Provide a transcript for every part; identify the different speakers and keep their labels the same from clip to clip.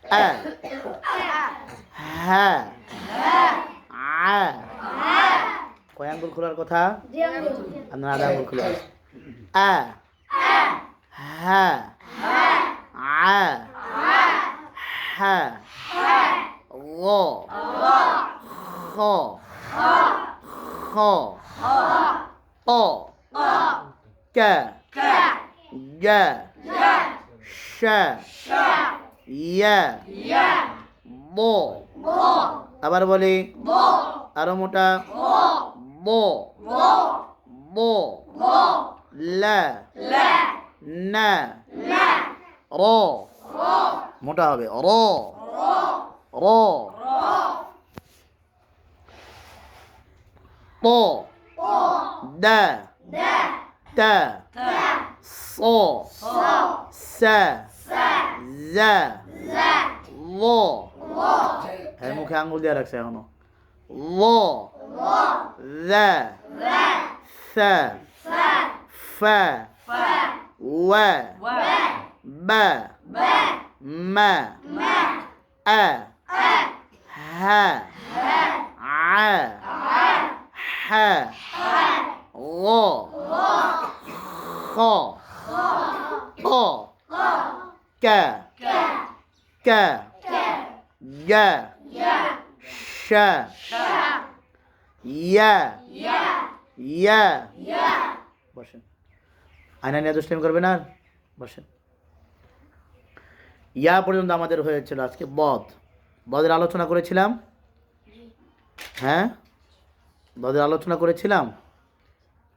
Speaker 1: আ হ্যাঁ আ কয় আঙ্গুল খোলার কথা? আপনার আধা আঙ্গুল খোলা আছে। আ হ্যাঁ আ হ্যাঁ গ খ খ ক ক গ শ ইয়া ব আবার বলি আরো মোটা ব ব ল না র মোটা হবে র র প দ ত স স জ ল হ্যাঁ মুখে আঙুল দিয়ে রাখছে এখনো ল জ স ফ و ب م أ ه ع ح غ خ ق ك ك ج ش ي ي বসেন আয়না নিয়ে দুষ্টামি করবেন আর বসেন ইয়া পর্যন্ত আমাদের হয়েছিল আজকে বদের আলোচনা করেছিলাম হ্যাঁ বদের আলোচনা করেছিলাম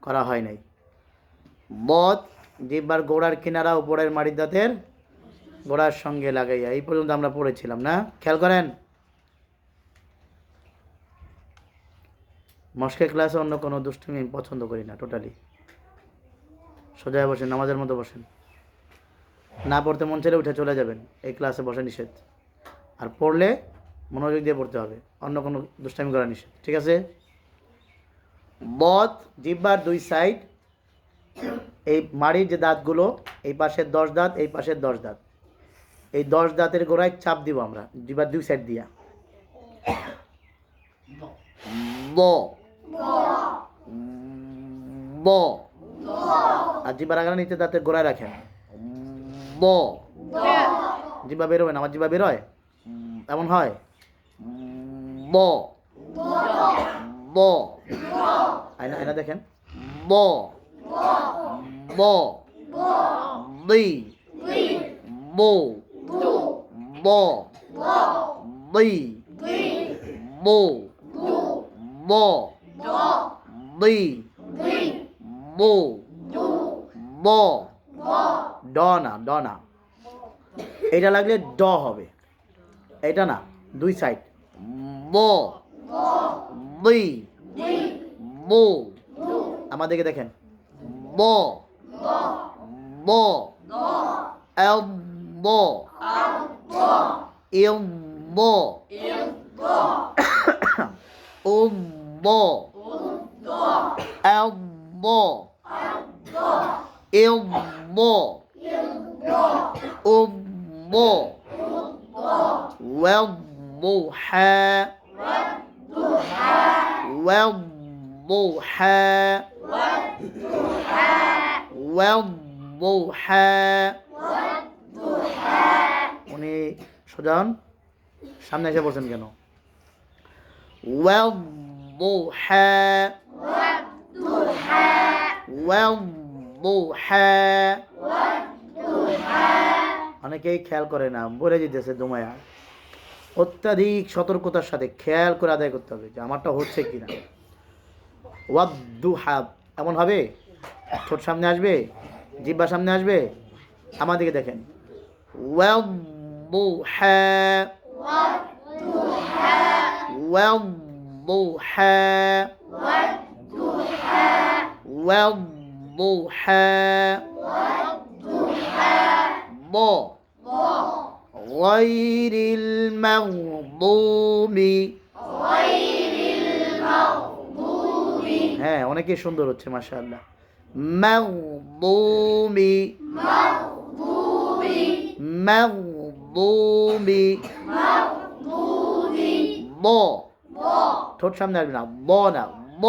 Speaker 1: করা হয় নাই বদ জিহ্বার গোড়ার কিনারা উপরের মাড়ির দাঁতের গোড়ার সঙ্গে লাগাইয়া এই পর্যন্ত আমরা পড়েছিলাম না খেয়াল করেন মস্কে ক্লাসে অন্য কোনো দুষ্টুমি আমি পছন্দ করি না টোটালি সোজা বসেন নামাজের মতো বসেন না পড়তে মন ছেড়ে উঠে চলে যাবেন এই ক্লাসে বসা নিষেধ আর পড়লে মনোযোগ দিয়ে পড়তে হবে অন্য কোনো দুষ্টামি করা নিষেধ ঠিক আছে বদ জিহ্বার দুই সাইড এই মাড়ির যে দাঁতগুলো এই পাশের 10 দাঁত এই পাশের 10 দাঁত এই 10 দাঁতের গোড়ায় চাপ দিব আমরা জিহ্বার দুই সাইড দিয়া ব ব আর জিহ্বার আগার নিচে দাঁতের গোড়ায় রাখেন ব জিহ্বা বেরোবে না আমার জিহ্বা বেরোয় এমন হয় ব ব আয়না আয়না দেখেন ব ব দি বো ব দি বো ব দি বো ব ড না ড না এটা লাগলে ড হবে এটা না দুই সাইড ব দি বো আমাদেরকে দেখেন ব ব এল ব ইল ব ও ব এল ব ইল ব ও ব ওয়েল ব হ্যাঁ ওয়েল ব হ্যাঁ উনি সোজান সামনে এসে বলছেন কেন অনেকেই খেয়াল করে না বলে দিতেছে দুমায়া অত্যাধিক সতর্কতার সাথে খেয়াল করে আদায় করতে হবে যে আমারটা হচ্ছে কিনা ওয়াদ্দুহা এমন হবে ঠোঁট সামনে আসবে জিহ্বা সামনে আসবে আমার দিকে দেখেন ওয়াদ্দুহা ওয়াদ্দুহা ওয়াদ্দুহা ব غير المغضوب হ্যাঁ অনেকই সুন্দর হচ্ছে মাশাআল্লাহ মাগদুবি বুমি ব ঠোঁট সামনে আসবে না ব না ব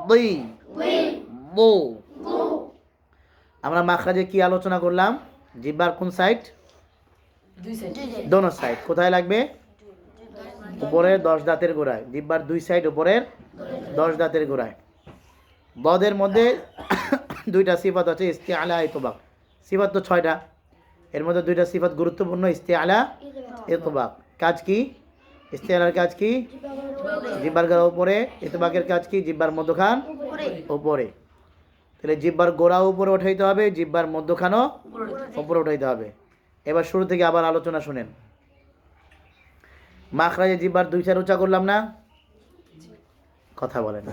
Speaker 1: বি বো আমরা মাখরাজে কি আলোচনা করলাম জিহ্বার কোন সাইড দোনো সাইড কোথায় লাগবে উপরের 10 দাঁতের গোড়ায় জিহ্বার দুই সাইড উপরের 10 দাঁতের গোড়ায় বদের মধ্যে দুইটা সিফাত আছে ইস্তিআলা ইতবাক সিফাত তো 6টা এর মধ্যে দুইটা সিফাত গুরুত্বপূর্ণ ইস্তিআলা ইতবাক কাজ কি ইস্তিআলার কাজ কি জিহ্বার গোড়া উপরে ইতবাকের কাজ কি জিহ্বার মধ্যখান উপরে তাহলে জিহ্বার গোড়া উপরে উঠাইতে হবে জিহ্বার মধ্যখানও উপরে উঠাইতে হবে এবার শুরু থেকে আবার আলোচনা শুনেন মাখরাজে জিহ্বার দুই সাইড উঁচা করলাম না কথা বলেন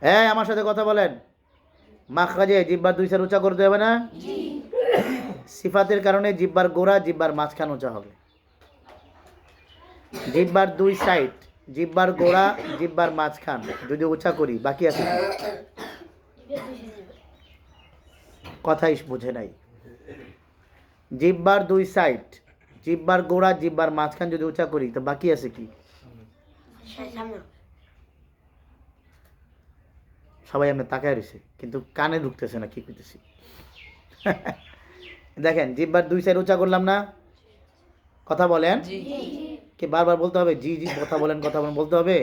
Speaker 1: হ্যাঁ আমার সাথে কথা বলেন মাখরাজে জিহ্বার দুই সাইড উঁচা করতে হবে না সিফাতের কারণে জিহ্বার গোড়া জিহ্বার মাঝখান উঁচা হবে জিহ্বার দুই সাইড জিহ্বার গোড়া জিহ্বার মাঝখান যদি উঁচা করি বাকি আছে কথাই বুঝে নাই জিহ্বার দুই সাইড জিহ্বার গোড়া জিহ্বার মাঝখান যদি উঁচা করি তো বাকি আছে কি সবাই আমরা তাকায় রয়েছে কিন্তু কানে ঢুকতেছে না কি করতেছি দেখেন জিহ্বার দুই সাইড উঁচা করলাম না কথা বলেন কি বারবার বলতে হবে জি জি কথা বলেন বলতে হবে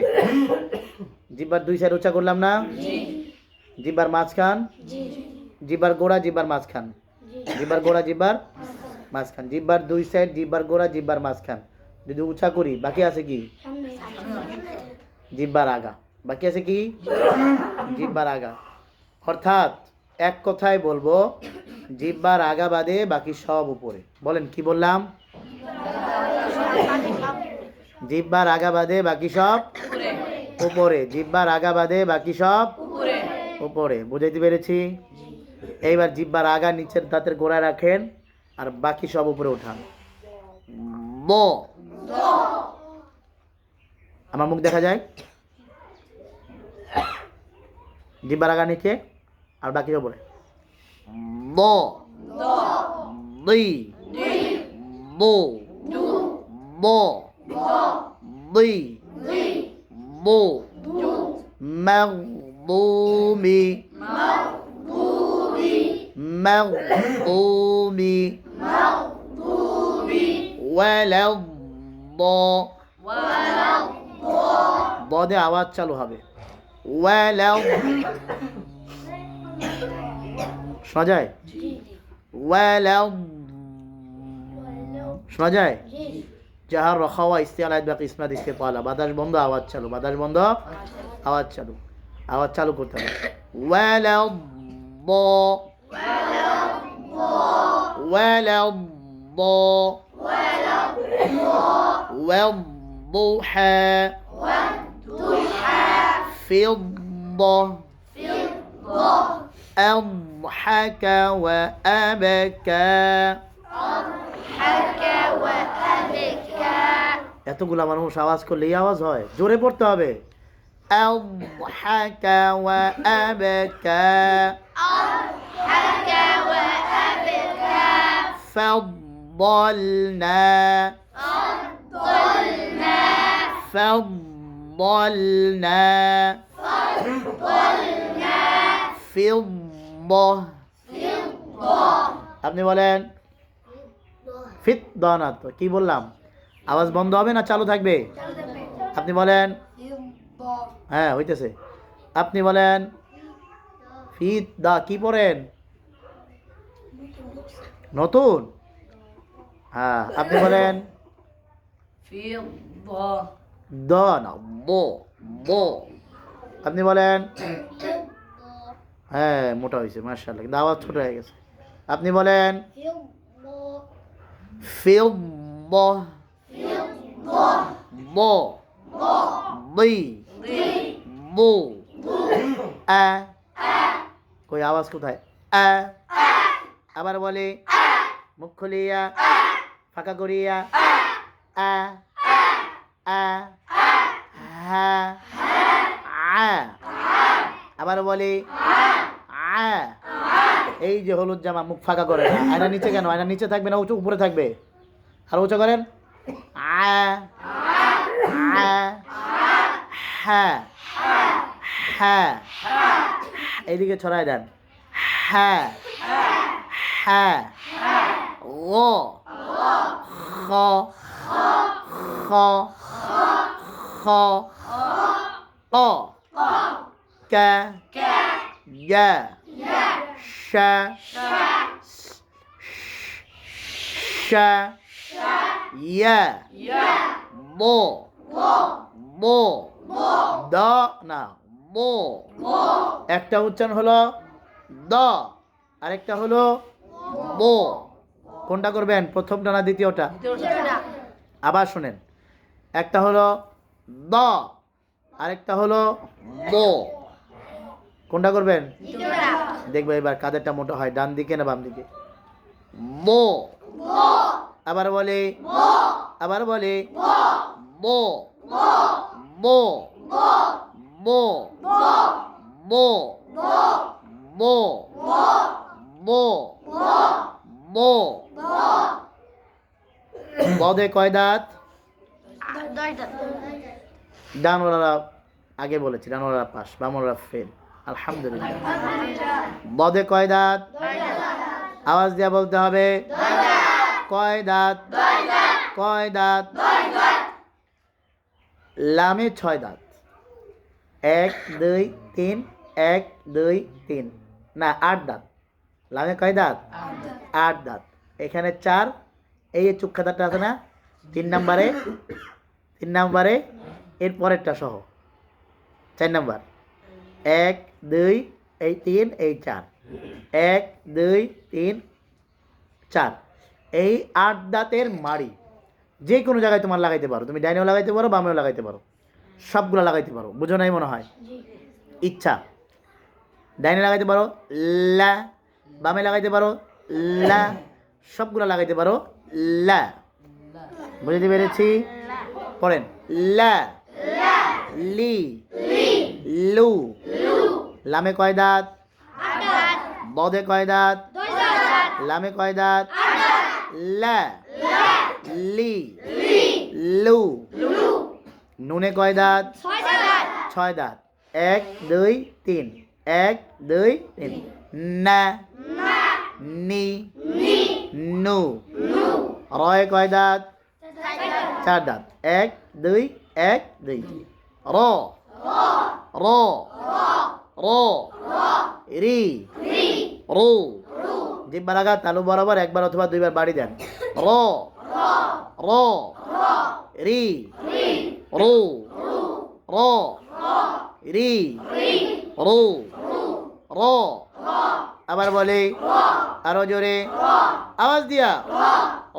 Speaker 1: জিহ্বার দুই সাইড উঁচা করলাম না জিহ্বার মাঝখান জিহ্বার গোড়া জিহ্বার মাঝখান জিহ্বার গোড়া জিহ্বার মাঝখান জিহ্বার দুই সাইড জিহ্বার গোড়া জিহ্বার মাঝখান যদি উঁচা করি বাকি আছে কি জিহ্বার আগা বাকি আছে কি জিহ্বার আগা অর্থাৎ এক কথায় বলবো জিহ্বার আগা বাদে বাকি সব উপরে বলেন কি বললাম জিহ্বার আগা বাদে বাকি সব উপরে জিহ্বার আগা বাদে বাকি সব উপরে বুঝাইতে পেরেছি এইবার জিহ্বার আগা নিচের দাঁতের গোড়ায় রাখেন আর বাকি সব উপরে উঠান ব আমার মুখ দেখা যায় জিহ্বার আগা নিচে আর বাকি সব উপরে ব দুই বো ব দুই বো মাগবুমি মাগবুমি ওয়ালাদ বদে আওয়াজ চালু হবে ওয়ালাদ শোনা যায় ওয়ালাদ শোনা যায় জাহার রখাওয়া ইস্তিআলা ইতবাক ইসমাত ইস্তিফালা বাতাস বন্ধ আওয়াজ চালু বাতাস বন্ধ আওয়াজ চালু করতে হবে ওয়ালাদ والضحى فضة أضحك وأبكى এতগুলা মানুষ আওয়াজ করলে এই আওয়াজ হয় জোরে পড়তে হবে أضحك وأبكى فضلنا فضة আপনি বলেন ফিদ্দা না তো কি বললাম আওয়াজ বন্ধ হবে না চালু থাকবে আপনি বলেন হ্যাঁ হইতেছে আপনি বলেন ফিদ্দা কি পড়েন নতুন হ্যাঁ আপনি বলেন দ না বো বো আপনি বলেন হ্যাঁ মোটা হয়েছে মাশাআল্লাহ কিন্তু আওয়াজ ছোট হয়ে গেছে আপনি বলেন ফিদ্দা বো বি বো আ কই আওয়াজ কোথায় আ আবার বলে মুখ খুলিয়া ফাঁকা করিয়া আ আ হা আ আবার বলে আ এই যে হলুদ জামা, মুখ ফাঁকা করে না। আয়না নিচে কেন? আয়না নিচে থাকবে না, উঁচু উপরে থাকবে? আর উঁচু করেন। হ্যাঁ হ্যাঁ, এইদিকে ছড়াই দেন। হ্যাঁ হ্যাঁ, ও খ খ খ অ ক গ শ শ য় মো মো দ না মো। একটা উচ্চারণ হলো দ, আরেকটা হলো মো। কোনটা করবেন? প্রথমটা না দ্বিতীয়টা? আবার শুনেন, একটা হলো দ, আরেকটা হলো মো। কোনটা করবেন? দেখবো এবার কাদেরটা মোটা হয়, ডান দিকে না বাম দিকে? মো। আবার বলে, আবার বলে মো মো মো মো মো মো মো। বদে কয় দাঁত? ডানওয়ালারা আগে বলেছি, ডানওয়ালারা পাস, বামওয়ালারা ফেল। আলহামদুলিল্লাহ। বদে কয় দাঁত? আওয়াজ দিয়ে বলতে হবে। কয় দাঁত? কয় দাঁত? লামে 6 দাঁত। 1 2 3, 1 2 3 না 8 দাঁত। লামে কয় দাঁত? 8 দাঁত। এখানে 4, এই যে চুক্কা দাঁতটা আছে না 3 নম্বরে, 3 নম্বরে এর পরেরটা সহ 4 নম্বর। 1 2 এই 3 এই 4, 1 2 3 4। এই 8 দাঁতের মাড়ি যে কোনো জায়গায় তোমার লাগাইতে পারো। তুমি ডাইনেও লাগাইতে পারো, বামেও লাগাইতে পারো, সবগুলো লাগাইতে পারো। বুঝো নাই মনে হয়? ইচ্ছা। ডাইনে লাগাইতে পারো লা, বামে লাগাইতে পারো লা, সবগুলো লাগাইতে পারো লা। বুঝতে পেরেছি? পড়েন। লা লি লু। লামে কয় দাঁত? বদে কয় দাঁত? লামে কয় দাঁত? লা লি লু। নুনে কয় দাঁত? 6 দাঁত। 1 2 3, 1 2 3 না নি নু। রয়ে কয় দাঁত? 4 দাঁত। 1 2 1 2 র র র রি রু। জিহ্বা লাগা তালু বরাবর একবার অথবা 2 বার বাড়ি দেন। র র রি রু র রি রু র। আবার বলে, আরো জোরে আওয়াজ দিয়া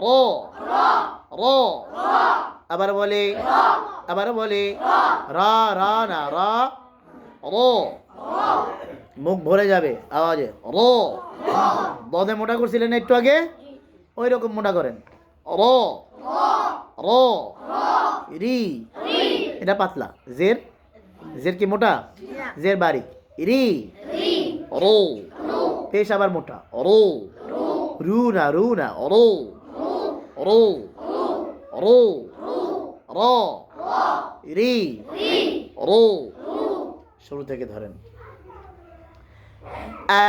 Speaker 1: র র। আবার বলে, আবার বলে রা রা না রা র। মুখ ভরে যাবে আওয়াজে র। বদে মোটা করছিলেন একটু আগে, ওই রকম মোটা করেন। র র রি, এটা পাতলা। জের, জের কি মোটা? জের বারিক। রি রো। পেশ আবার মোটা। রো রু না রু না রো রো রো র রি রো। শুরু থেকে ধরেন। আ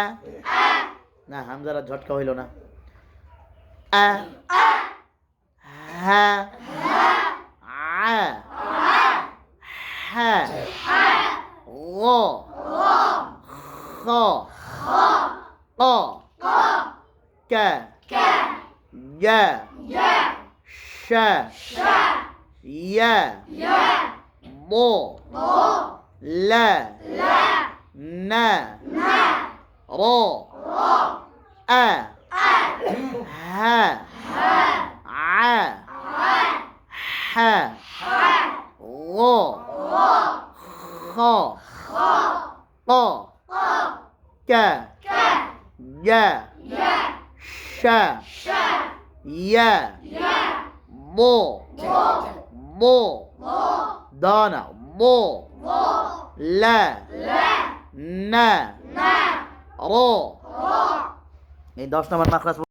Speaker 1: না, হামজারা ঝটকা হইল না। আ হা আ হা ও খ ক ক গ শ য় মো ল ন র আ হা আ হা ও খ ক ক গ শ য় মো মো দানা মো ল ন র এই 10 নম্বর মাখরাজ